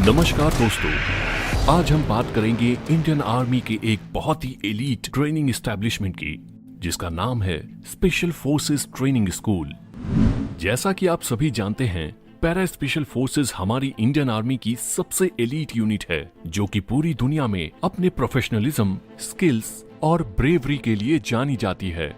नमस्कार दोस्तों, आज हम बात करेंगे इंडियन आर्मी के एक बहुत ही एलीट ट्रेनिंग एस्टेब्लिशमेंट की, जिसका नाम है स्पेशल फोर्सेस ट्रेनिंग स्कूल। जैसा कि आप सभी जानते हैं, पैरा स्पेशल फोर्सेस हमारी इंडियन आर्मी की सबसे एलीट यूनिट है, जो कि पूरी दुनिया में अपने प्रोफेशनलिज्म, स्किल्स और ब्रेवरी के लिए जानी जाती है।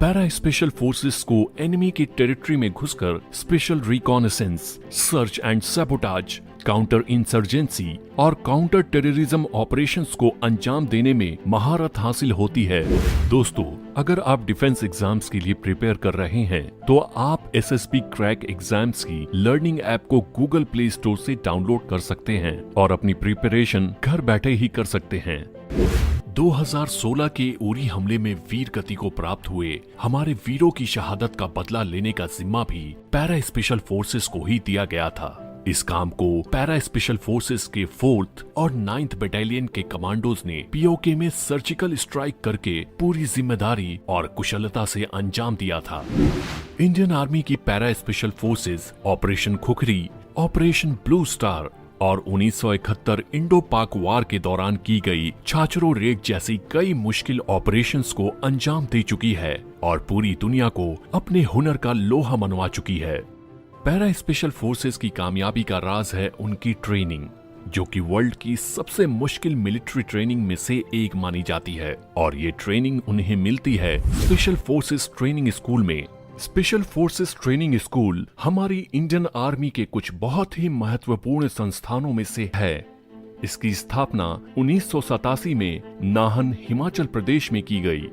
पैरा स्पेशल फोर्सेस को एनिमी की टेरिटरी में घुसकर special reconnaissance, search and sabotage, counter insurgency और काउंटर टेररिज्म ऑपरेशंस को अंजाम देने में महारत हासिल होती है। दोस्तों, अगर आप डिफेंस एग्जाम्स के लिए प्रिपेयर कर रहे हैं, तो आप एसएसबी क्रैक एग्जाम्स की लर्निंग ऐप को गूगल प्ले स्टोर से डाउनलोड कर सकते हैं और अपनी प्रिपरेशन घर बैठे ही कर सकते हैं। 2016 के उरी हमले में वीर गति को प्राप्त हुए हमारे वीरों की शहादत का बदला लेने का जिम्मा भी पैरा स्पेशल फोर्सेस को ही दिया गया था। इस काम को पैरा स्पेशल फोर्सेस के 4th और 9th बटालियन के कमांडोज ने पीओके में सर्जिकल स्ट्राइक करके पूरी जिम्मेदारी और कुशलता से अंजाम दिया था। इंडियन आर्मी की para special forces operation Khukri, operation Blue Star और 1971 इंडो पाक वार के दौरान की गई छाछरो रेड जैसी कई मुश्किल ऑपरेशंस को अंजाम दे चुकी है और पूरी दुनिया को अपने हुनर का लोहा मनवा चुकी है। पैरा स्पेशल फोर्सेस की कामयाबी का राज है उनकी ट्रेनिंग, जो कि वर्ल्ड की सबसे मुश्किल मिलिट्री ट्रेनिंग में से एक मानी जाती है, और ये ट्रेनिंग उन्हें मिलती है स्पेशल फोर्सेस ट्रेनिंग स्कूल में। स्पेशल फोर्सेस ट्रेनिंग स्कूल हमारी इंडियन आर्मी के कुछ बहुत ही महत्वपूर्ण संस्थानों में से है। इसकी स्थापना 1987 में नाहन, हिमाचल प्रदेश में की गई।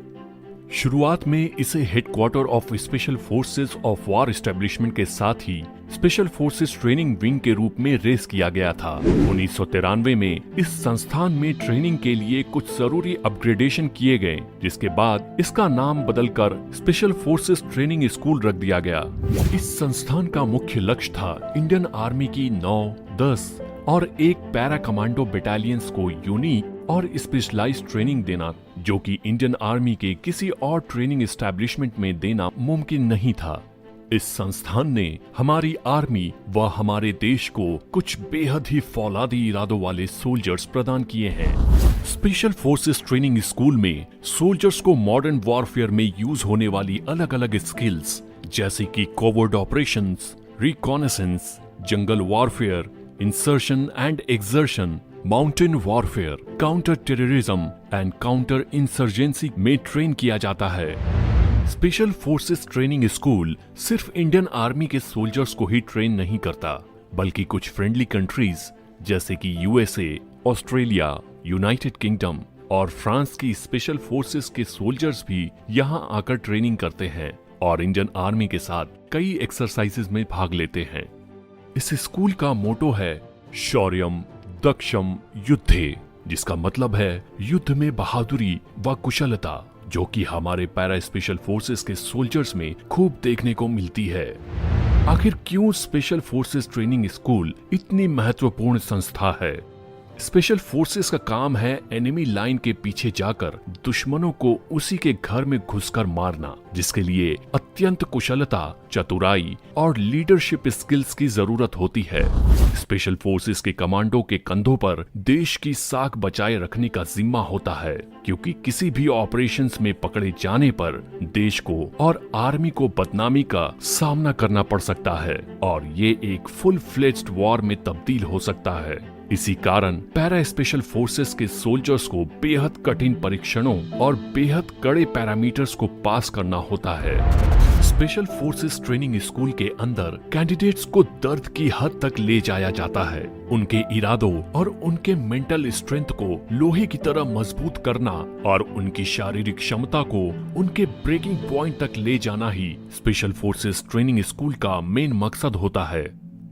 शुरुआत में इसे headquarter of special forces of war establishment के साथ ही स्पेशल फोर्सेस ट्रेनिंग विंग के रूप में रेस किया गया था। 1993 में इस संस्थान में ट्रेनिंग के लिए कुछ जरूरी अपग्रेडेशन किए गए, जिसके बाद इसका नाम बदलकर स्पेशल फोर्सेस ट्रेनिंग स्कूल रख दिया गया। इस संस्थान का मुख्य लक्ष्य था इंडियन आर्मी की 9, 10 और 1 पैरा कमांडो बटालियंस को यूनिक और स्पेशलाइज्ड ट्रेनिंग देना, जो कि इंडियन आर्मी के किसी और ट्रेनिंग एस्टेब्लिशमेंट में देना मुमकिन नहीं था। इस संस्थान ने हमारी आर्मी व हमारे देश को कुछ बेहद ही फौलादी इरादों वाले सोल्जर्स प्रदान किए हैं। स्पेशल फोर्सेस ट्रेनिंग स्कूल में सोल्जर्स को मॉडर्न वॉरफेयर में यूज होने वाली अलग अलग स्किल्स, जैसे कि covert operations, reconnaissance, jungle warfare, insertion and exertion, mountain warfare, counter terrorism and counter insurgency में ट्रेन किया जाता है। स्पेशल फोर्सेस ट्रेनिंग स्कूल सिर्फ इंडियन आर्मी के सोल्जर्स को ही ट्रेन नहीं करता, बल्कि कुछ फ्रेंडली कंट्रीज जैसे कि यूएसए, ऑस्ट्रेलिया, यूनाइटेड किंगडम और फ्रांस की स्पेशल फोर्सेस के सोल्जर्स भी यहाँ आकर ट्रेनिंग करते हैं और इंडियन आर्मी के साथ कई एक्सरसाइजेज में भाग लेते हैं। इस स्कूल का मोटो है शौर्यम दक्षम युद्धे, जिसका मतलब है युद्ध में बहादुरी व कुशलता, जो कि हमारे पैरा स्पेशल फोर्सेस के सोल्जर्स में खूब देखने को मिलती है। आखिर क्यों स्पेशल फोर्सेस ट्रेनिंग स्कूल इतनी महत्वपूर्ण संस्था है? स्पेशल फोर्सेस का काम है एनिमी लाइन के पीछे जाकर दुश्मनों को उसी के घर में घुसकर मारना, जिसके लिए अत्यंत कुशलता, चतुराई और लीडरशिप स्किल्स की जरूरत होती है। स्पेशल फोर्सेस के कमांडो के कंधों पर देश की साख बचाए रखने का जिम्मा होता है, क्योंकि किसी भी ऑपरेशंस में पकड़े जाने पर देश को और आर्मी को बदनामी का सामना करना पड़ सकता है और ये एक फुल फ्लेज्ड वॉर में तब्दील हो सकता है। इसी कारण पैरा स्पेशल फोर्सेस के सोल्जर्स को बेहद कठिन परीक्षणों और बेहद कड़े पैरामीटर्स को पास करना होता है। स्पेशल फोर्सेस ट्रेनिंग स्कूल के अंदर कैंडिडेट्स को दर्द की हद तक ले जाया जाता है। उनके इरादों और उनके मेंटल स्ट्रेंथ को लोहे की तरह मजबूत करना और उनकी शारीरिक क्षमता को उनके ब्रेकिंग पॉइंट तक ले जाना ही स्पेशल फोर्सेस ट्रेनिंग स्कूल का मेन मकसद होता है।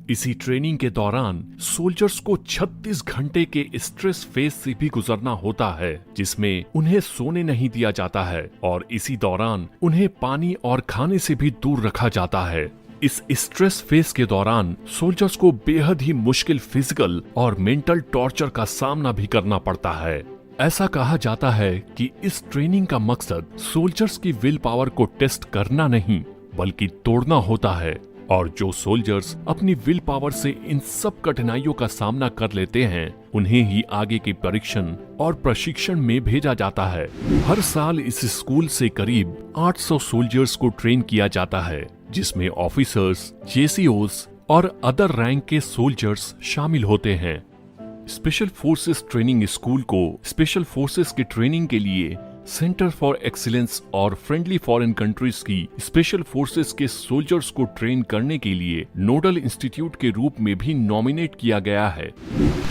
इसी ट्रेनिंग के दौरान सोल्जर्स को 36 घंटे के स्ट्रेस फेज से भी गुजरना होता है, जिसमें उन्हें सोने नहीं दिया जाता है और इसी दौरान उन्हें पानी और खाने से भी दूर रखा जाता है। इस स्ट्रेस फेज के दौरान सोल्जर्स को बेहद ही मुश्किल फिजिकल और मेंटल टॉर्चर का सामना भी करना पड़ता है। ऐसा कहा जाता है कि इस ट्रेनिंग का मकसद सोल्जर्स की विल पावर को टेस्ट करना नहीं, बल्कि तोड़ना होता है। और जो सोल्जर्स अपनी विल पावर से इन सब कठिनाइयों का सामना कर लेते हैं उन्हें ही आगे के परीक्षण और प्रशिक्षण में भेजा जाता है। हर साल इस स्कूल से करीब 800 सोल्जर्स को ट्रेन किया जाता है, जिसमें ऑफिसर्स, जेसीओस और अदर रैंक के सोल्जर्स शामिल होते हैं। स्पेशल फोर्सेस ट्रेनिंग स्कूल को स्पेशल फोर्सेस की ट्रेनिंग के लिए सेंटर फॉर एक्सीलेंस और फ्रेंडली फॉरेन कंट्रीज की स्पेशल फोर्सेस के सोल्जर्स को ट्रेन करने के लिए नोडल इंस्टीट्यूट के रूप में भी नॉमिनेट किया गया है।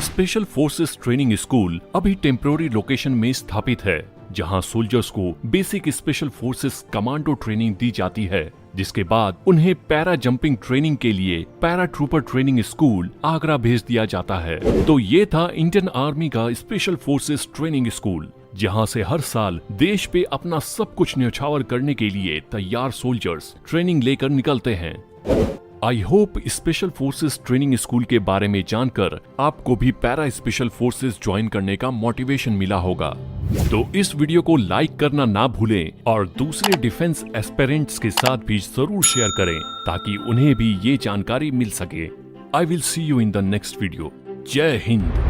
स्पेशल फोर्सेस ट्रेनिंग स्कूल अभी टेम्पररी लोकेशन में स्थापित है, जहां सोल्जर्स को basic special forces commando training दी जाती है, जिसके बाद उन्हें पैरा जंपिंग ट्रेनिंग के लिए para trooper training school Agra भेज दिया जाता है। तो ये था इंडियन आर्मी का स्पेशल फोर्सेस ट्रेनिंग स्कूल, जहां से हर साल देश पे अपना सब कुछ न्यौछावर करने के लिए तैयार सोल्जर्स ट्रेनिंग लेकर निकलते हैं। I hope special forces training school के बारे में जानकर आपको भी पैरा स्पेशल फोर्सेस ज्वाइन करने का मोटिवेशन मिला होगा। तो इस वीडियो को लाइक करना ना भूलें और दूसरे डिफेंस एस्पिरेंट्स के साथ भी जरूर शेयर करें, ताकि उन्हें भी ये जानकारी मिल सके। I will see you in the next video. जय हिंद।